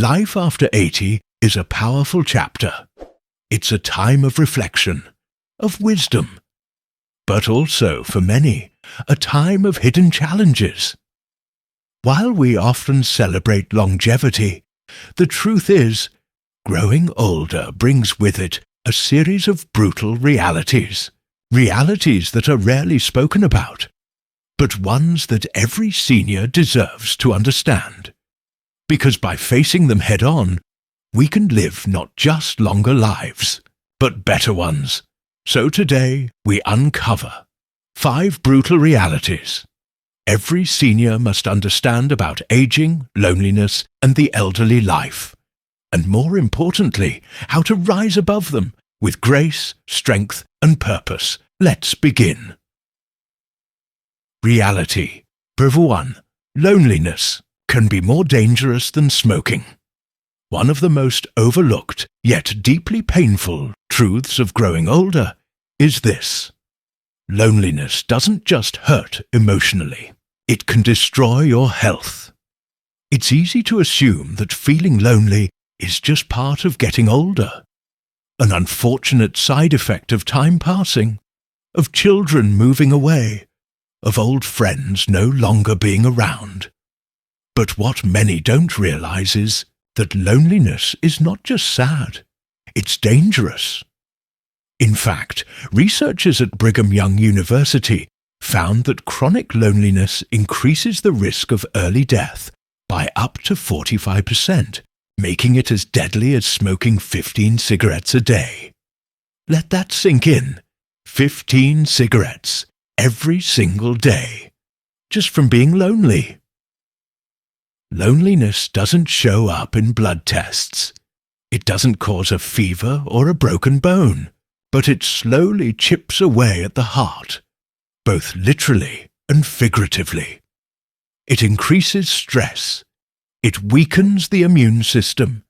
Life after 80 is a powerful chapter. It's a time of reflection, of wisdom, but also, for many, a time of hidden challenges. While we often celebrate longevity, the truth is, growing older brings with it a series of brutal realities that are rarely spoken about, but ones that every senior deserves to understand. Because by facing them head-on, we can live not just longer lives, but better ones. So today, we uncover 5 brutal realities every senior must understand about aging, loneliness, and the elderly life, and more importantly, how to rise above them with grace, strength, and purpose. Let's begin. Reality. Number 1. Loneliness can be more dangerous than smoking. One of the most overlooked, yet deeply painful, truths of growing older is this. Loneliness doesn't just hurt emotionally. It can destroy your health. It's easy to assume that feeling lonely is just part of getting older, an unfortunate side effect of time passing, of children moving away, of old friends no longer being around. But what many don't realize is that loneliness is not just sad, it's dangerous. In fact, researchers at Brigham Young University found that chronic loneliness increases the risk of early death by up to 45%, making it as deadly as smoking 15 cigarettes a day. Let that sink in. 15 cigarettes every single day, just from being lonely. Loneliness doesn't show up in blood tests. It doesn't cause a fever or a broken bone, but it slowly chips away at the heart, both literally and figuratively. It increases stress. It weakens the immune system.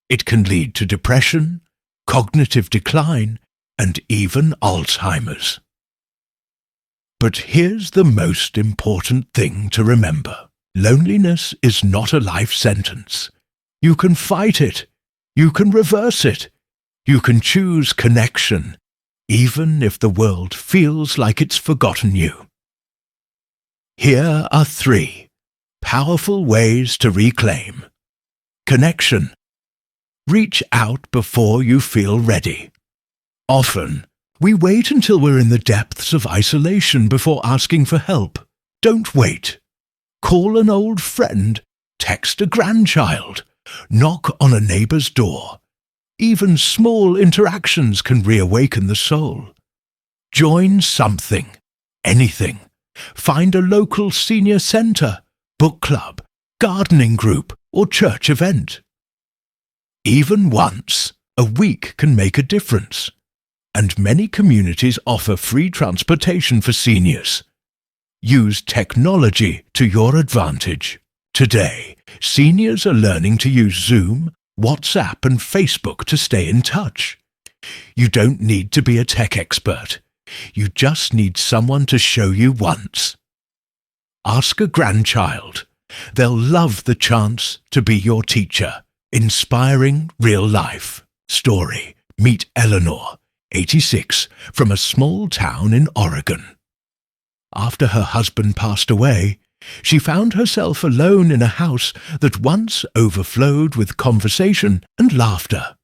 It can lead to depression, cognitive decline, and even Alzheimer's. But here's the most important thing to remember. Loneliness is not a life sentence. You can fight it. You can reverse it. You can choose connection, even if the world feels like it's forgotten you. Here are 3 powerful ways to reclaim. Connection. Reach out before you feel ready. Often, we wait until we're in the depths of isolation before asking for help. Don't wait. Call an old friend, text a grandchild, knock on a neighbor's door. Even small interactions can reawaken the soul. Join something, anything. Find a local senior center, book club, gardening group, or church event. Even once a week can make a difference, and many communities offer free transportation for seniors. Use technology to your advantage. Today, seniors are learning to use Zoom, WhatsApp, and Facebook to stay in touch. You don't need to be a tech expert. You just need someone to show you once. Ask a grandchild. They'll love the chance to be your teacher. Inspiring real-life story. Meet Eleanor, 86, from a small town in Oregon. After her husband passed away, she found herself alone in a house that once overflowed with conversation and laughter.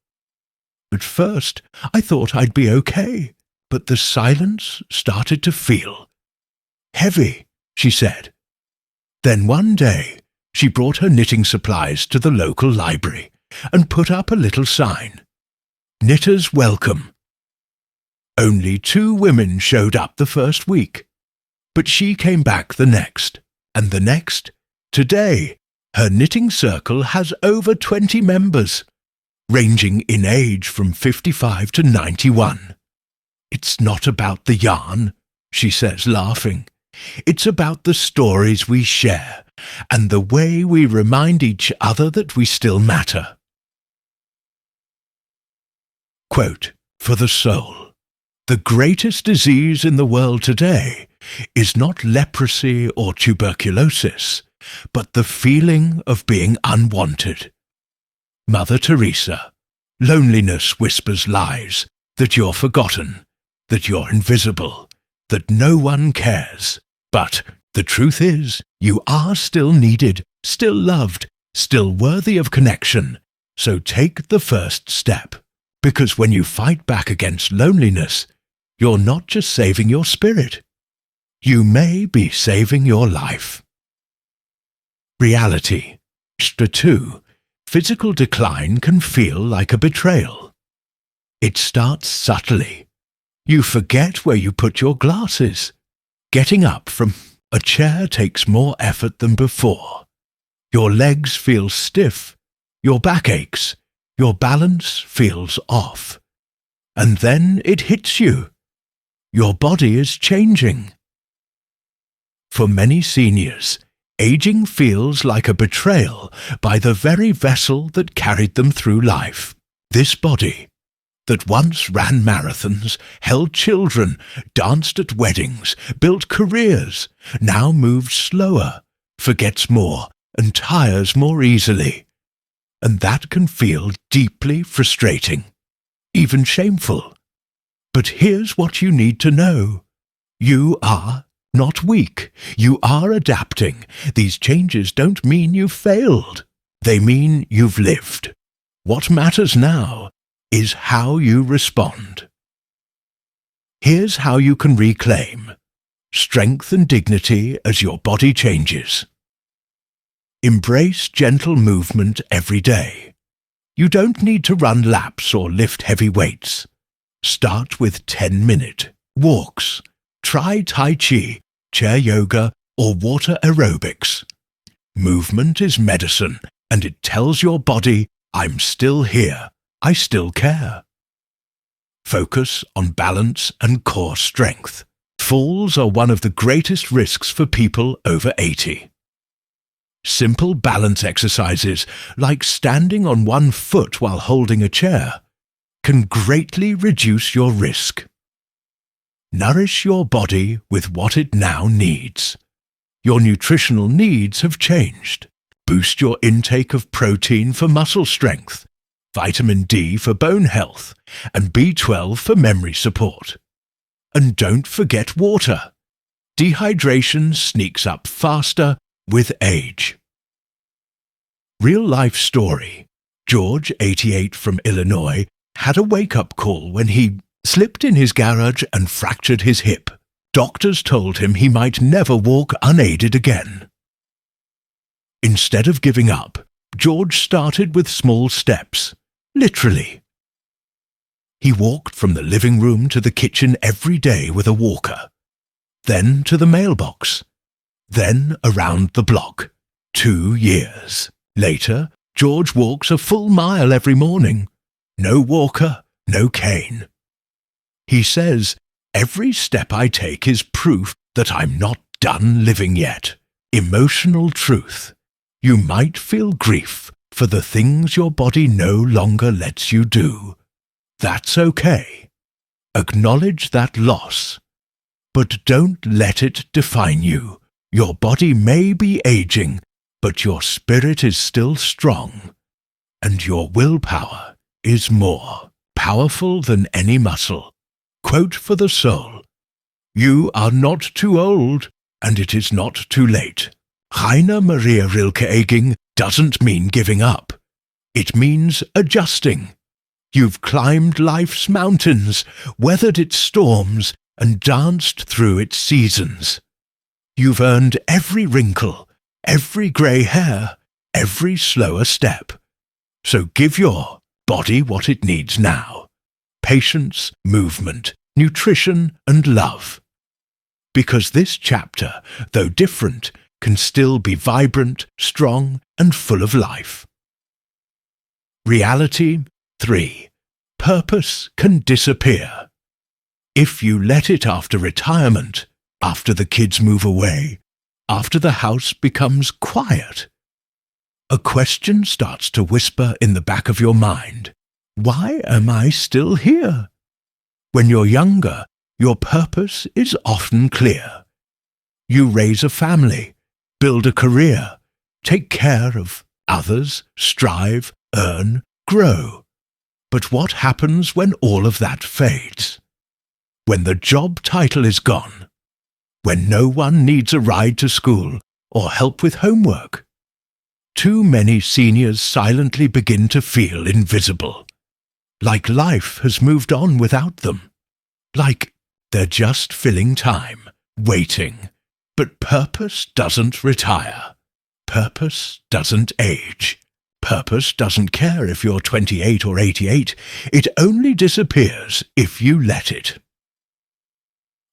At first, I thought I'd be okay, but the silence started to feel heavy, she said. Then one day, she brought her knitting supplies to the local library and put up a little sign. Knitters welcome. Only 2 women showed up the first week, but she came back the next, and the next. Today, her knitting circle has over 20 members, ranging in age from 55 to 91. It's not about the yarn, she says, laughing. It's about the stories we share and the way we remind each other that we still matter. Quote, for the soul, the greatest disease in the world today is not leprosy or tuberculosis, but the feeling of being unwanted. Mother Teresa. Loneliness whispers lies, that you're forgotten, that you're invisible, that no one cares. But the truth is, you are still needed, still loved, still worthy of connection. So take the first step, because when you fight back against loneliness, you're not just saving your spirit. You may be saving your life. Reality. Chapter 2. Physical decline can feel like a betrayal. It starts subtly. You forget where you put your glasses. Getting up from a chair takes more effort than before. Your legs feel stiff, your back aches, your balance feels off. And then it hits you. Your body is changing. For many seniors, aging feels like a betrayal by the very vessel that carried them through life. This body, that once ran marathons, held children, danced at weddings, built careers, now moves slower, forgets more, and tires more easily. And that can feel deeply frustrating, even shameful. But here's what you need to know. You are not weak. You are adapting. These changes don't mean you've failed. They mean you've lived. What matters now is how you respond. Here's how you can reclaim strength and dignity as your body changes. Embrace gentle movement every day. You don't need to run laps or lift heavy weights. Start with 10-minute walks. Try Tai Chi, chair yoga, or water aerobics. Movement is medicine, and it tells your body, I'm still here, I still care. Focus on balance and core strength. Falls are one of the greatest risks for people over 80. Simple balance exercises, like standing on one foot while holding a chair, can greatly reduce your risk. Nourish your body with what it now needs. Your nutritional needs have changed. Boost your intake of protein for muscle strength, vitamin D for bone health, and B12 for memory support. And don't forget water. Dehydration sneaks up faster with age. Real-life story. George, 88, from Illinois, had a wake-up call when he slipped in his garage and fractured his hip. Doctors told him he might never walk unaided again. Instead of giving up, George started with small steps, literally. He walked from the living room to the kitchen every day with a walker, then to the mailbox, then around the block. 2 years. Later, George walks a full mile every morning. No walker, no cane. He says, every step I take is proof that I'm not done living yet. Emotional truth. You might feel grief for the things your body no longer lets you do. That's okay. Acknowledge that loss. But don't let it define you. Your body may be aging, but your spirit is still strong. And your willpower is more powerful than any muscle. Quote for the soul. You are not too old, and it is not too late. Rainer Maria Rilke-Eging doesn't mean giving up. It means adjusting. You've climbed life's mountains, weathered its storms, and danced through its seasons. You've earned every wrinkle, every grey hair, every slower step. So give your body what it needs now. Patience, movement, nutrition, and love. Because this chapter, though different, can still be vibrant, strong, and full of life. Reality 3. Purpose can disappear. If you let it after retirement, after the kids move away, after the house becomes quiet, a question starts to whisper in the back of your mind. Why am I still here? When you're younger, your purpose is often clear. You raise a family, build a career, take care of others, strive, earn, grow. But what happens when all of that fades? When the job title is gone? When no one needs a ride to school or help with homework? Too many seniors silently begin to feel invisible. Like life has moved on without them. Like they're just filling time, waiting. But purpose doesn't retire. Purpose doesn't age. Purpose doesn't care if you're 28 or 88. It only disappears if you let it.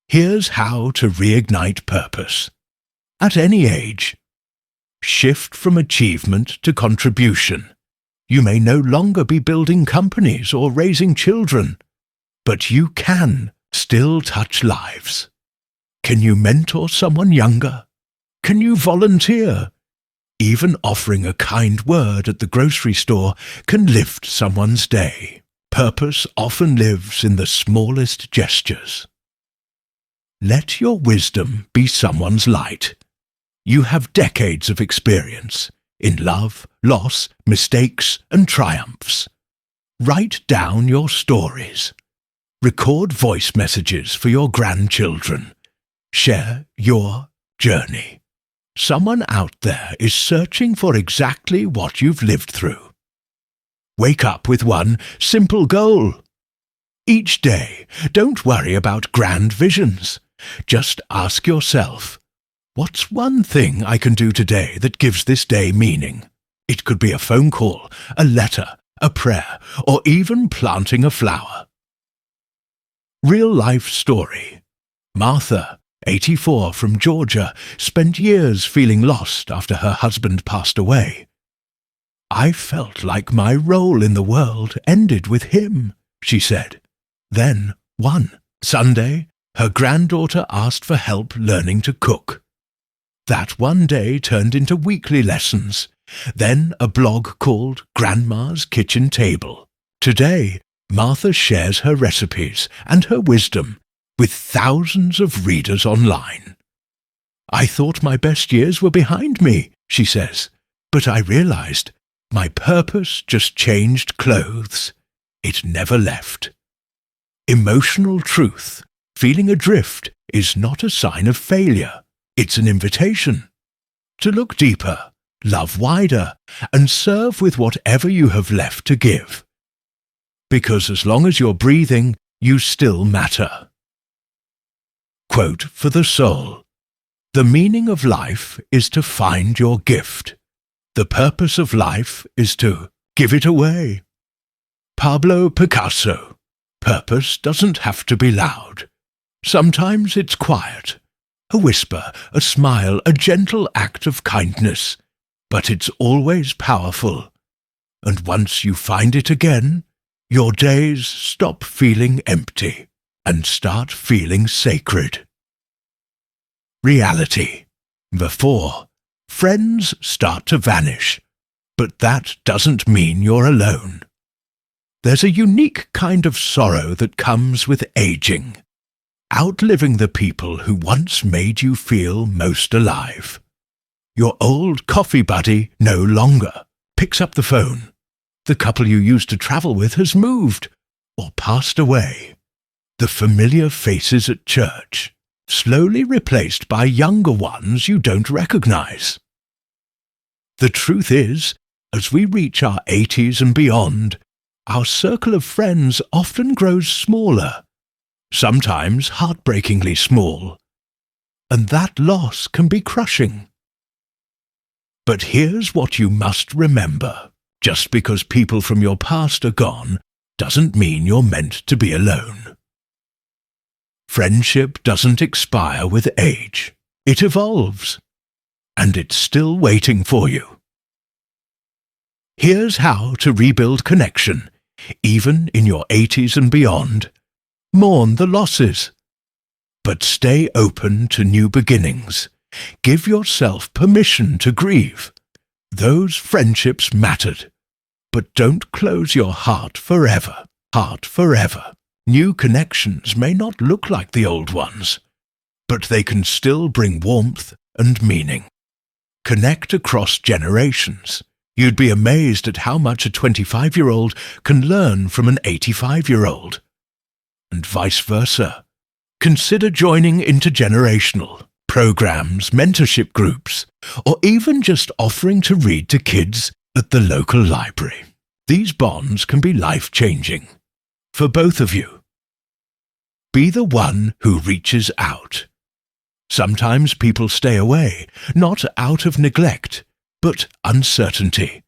Here's how to reignite purpose. At any age. Shift from achievement to contribution. You may no longer be building companies or raising children, but you can still touch lives. Can you mentor someone younger? Can you volunteer? Even offering a kind word at the grocery store can lift someone's day. Purpose often lives in the smallest gestures. Let your wisdom be someone's light. You have decades of experience in love, loss, mistakes, and triumphs. Write down your stories. Record voice messages for your grandchildren. Share your journey. Someone out there is searching for exactly what you've lived through. Wake up with one simple goal. Each day, don't worry about grand visions. Just ask yourself, what's one thing I can do today that gives this day meaning? It could be a phone call, a letter, a prayer, or even planting a flower. Real-life story. Martha, 84, from Georgia, spent years feeling lost after her husband passed away. I felt like my role in the world ended with him, she said. Then, one Sunday, her granddaughter asked for help learning to cook. That one day turned into weekly lessons, then a blog called Grandma's Kitchen Table. Today, Martha shares her recipes and her wisdom with thousands of readers online. I thought my best years were behind me, she says, but I realized my purpose just changed clothes. It never left. Emotional truth, feeling adrift, is not a sign of failure. It's an invitation to look deeper, love wider, and serve with whatever you have left to give. Because as long as you're breathing, you still matter. Quote for the soul. The meaning of life is to find your gift. The purpose of life is to give it away. Pablo Picasso. Purpose doesn't have to be loud. Sometimes it's quiet. A whisper, a smile, a gentle act of kindness. But it's always powerful. And once you find it again, your days stop feeling empty and start feeling sacred. Reality. Before, friends start to vanish, but that doesn't mean you're alone. There's a unique kind of sorrow that comes with aging, outliving the people who once made you feel most alive. Your old coffee buddy no longer picks up the phone. The couple you used to travel with has moved or passed away. The familiar faces at church, slowly replaced by younger ones you don't recognize. The truth is, as we reach our 80s and beyond, our circle of friends often grows smaller, sometimes heartbreakingly small, and that loss can be crushing. But here's what you must remember. Just because people from your past are gone doesn't mean you're meant to be alone. Friendship doesn't expire with age. It evolves. And it's still waiting for you. Here's how to rebuild connection, even in your 80s and beyond. Mourn the losses. But stay open to new beginnings. Give yourself permission to grieve. Those friendships mattered. But don't close your heart forever. Heart forever. New connections may not look like the old ones, but they can still bring warmth and meaning. Connect across generations. You'd be amazed at how much a 25-year-old can learn from an 85-year-old. And vice versa. Consider joining intergenerational programs, mentorship groups, or even just offering to read to kids at the local library. These bonds can be life-changing for both of you. Be the one who reaches out. Sometimes people stay away, not out of neglect, but uncertainty.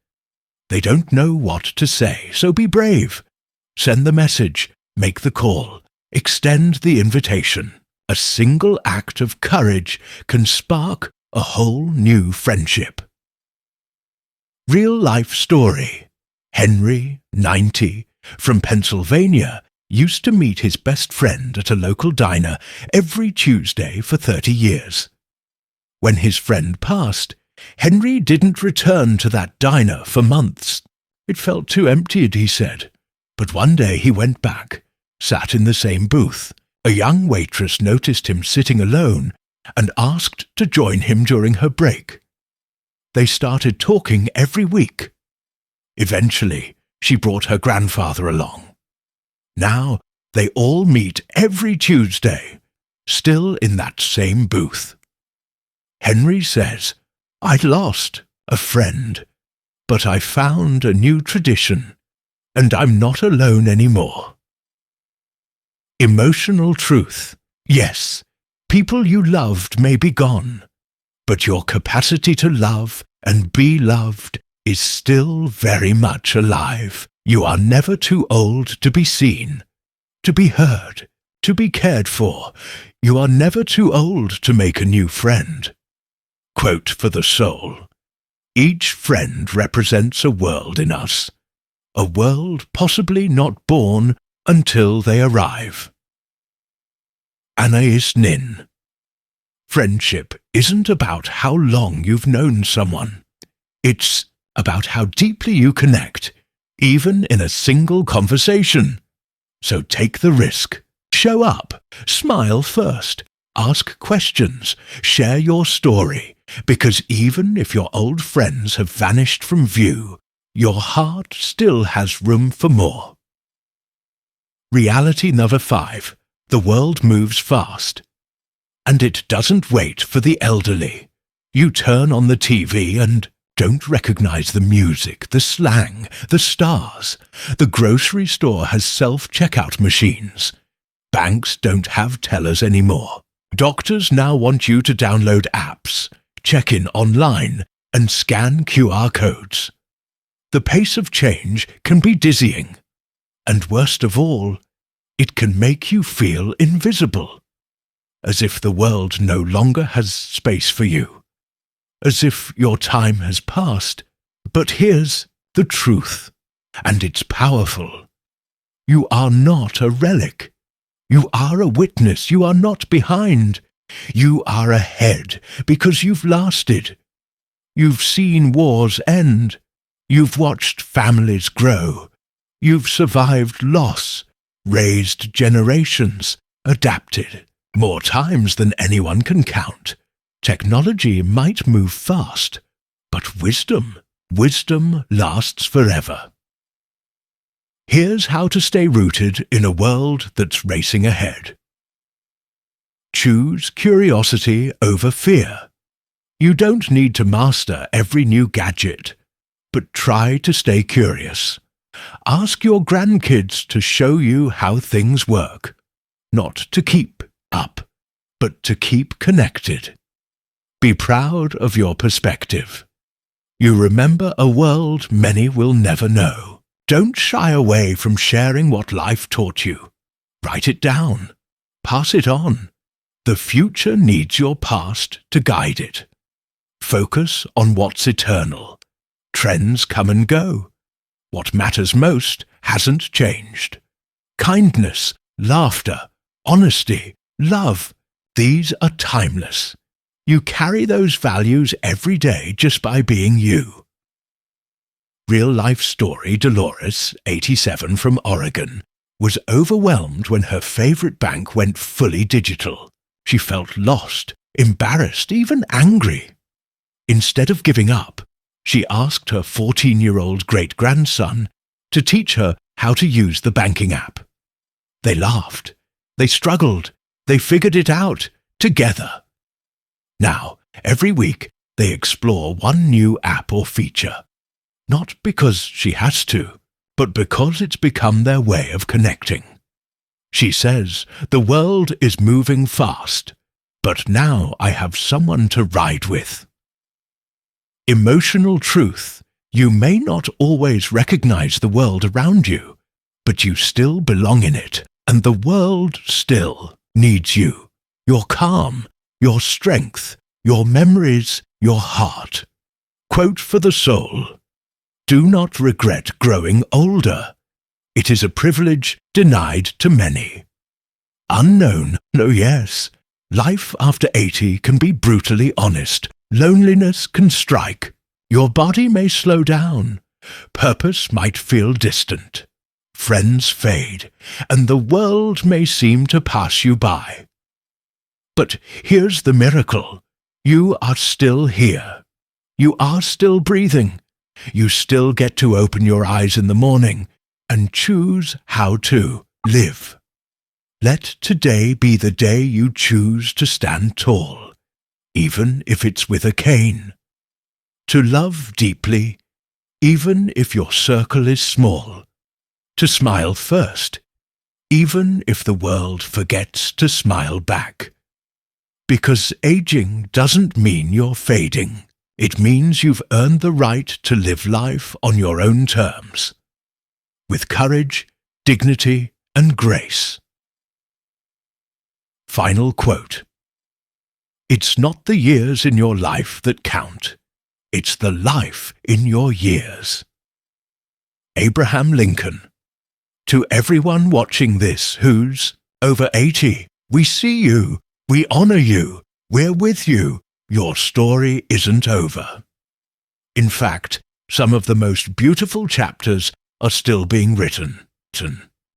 They don't know what to say, so be brave. Send the message, make the call, extend the invitation. A single act of courage can spark a whole new friendship. Real-life story. Henry, 90, from Pennsylvania, used to meet his best friend at a local diner every Tuesday for 30 years. When his friend passed, Henry didn't return to that diner for months. It felt too empty, he said. But one day he went back, sat in the same booth. A young waitress noticed him sitting alone and asked to join him during her break. They started talking every week. Eventually, she brought her grandfather along. Now, they all meet every Tuesday, still in that same booth. Henry says, "I'd lost a friend, but I found a new tradition, and I'm not alone anymore." Emotional truth. Yes, people you loved may be gone, but your capacity to love and be loved is still very much alive. You are never too old to be seen, to be heard, to be cared for. You are never too old to make a new friend. Quote for the soul. Each friend represents a world in us, a world possibly not born until they arrive. Anais Nin. Friendship isn't about how long you've known someone. It's about how deeply you connect, even in a single conversation. So take the risk. Show up. Smile first. Ask questions. Share your story. Because even if your old friends have vanished from view, your heart still has room for more. Reality number 5. The world moves fast. And it doesn't wait for the elderly. You turn on the TV and don't recognize the music, the slang, the stars. The grocery store has self-checkout machines. Banks don't have tellers anymore. Doctors now want you to download apps, check in online, and scan QR codes. The pace of change can be dizzying. And worst of all, it can make you feel invisible. As if the world no longer has space for you. As if your time has passed. But here's the truth, and it's powerful. You are not a relic. You are a witness. You are not behind. You are ahead because you've lasted. You've seen wars end. You've watched families grow. You've survived loss, raised generations, adapted. More times than anyone can count. Technology might move fast, but wisdom lasts forever. Here's how to stay rooted in a world that's racing ahead. Choose curiosity over fear. You don't need to master every new gadget, but try to stay curious. Ask your grandkids to show you how things work, not to keep up, but to keep connected. Be proud of your perspective. You remember a world many will never know. Don't shy away from sharing what life taught you. Write it down. Pass it on. The future needs your past to guide it. Focus on what's eternal. Trends come and go. What matters most hasn't changed. Kindness, laughter, honesty, love, these are timeless. You carry those values every day just by being you. Real-life story Dolores, 87, from Oregon, was overwhelmed when her favorite bank went fully digital. She felt lost, embarrassed, even angry. Instead of giving up, she asked her 14-year-old great-grandson to teach her how to use the banking app. They laughed, they struggled, they figured it out together. Now, every week, they explore one new app or feature, not because she has to, but because it's become their way of connecting. She says, "The world is moving fast, but now I have someone to ride with." Emotional truth. You may not always recognize the world around you, but you still belong in it, and the world still needs you. Your calm, your strength, your memories, your heart. Quote for the soul. Do not regret growing older. It is a privilege denied to many. Unknown, oh yes. Life after 80 can be brutally honest. Loneliness can strike. Your body may slow down. Purpose might feel distant. Friends fade, and the world may seem to pass you by. But here's the miracle. You are still here. You are still breathing. You still get to open your eyes in the morning and choose how to live. Let today be the day you choose to stand tall, even if it's with a cane. To love deeply, even if your circle is small. To smile first, even if the world forgets to smile back. Because aging doesn't mean you're fading. It means you've earned the right to live life on your own terms, with courage, dignity, and grace. Final quote. It's not the years in your life that count. It's the life in your years. Abraham Lincoln. To everyone watching this who's over 80, we see you, we honor you, we're with you. Your story isn't over. In fact, some of the most beautiful chapters are still being written.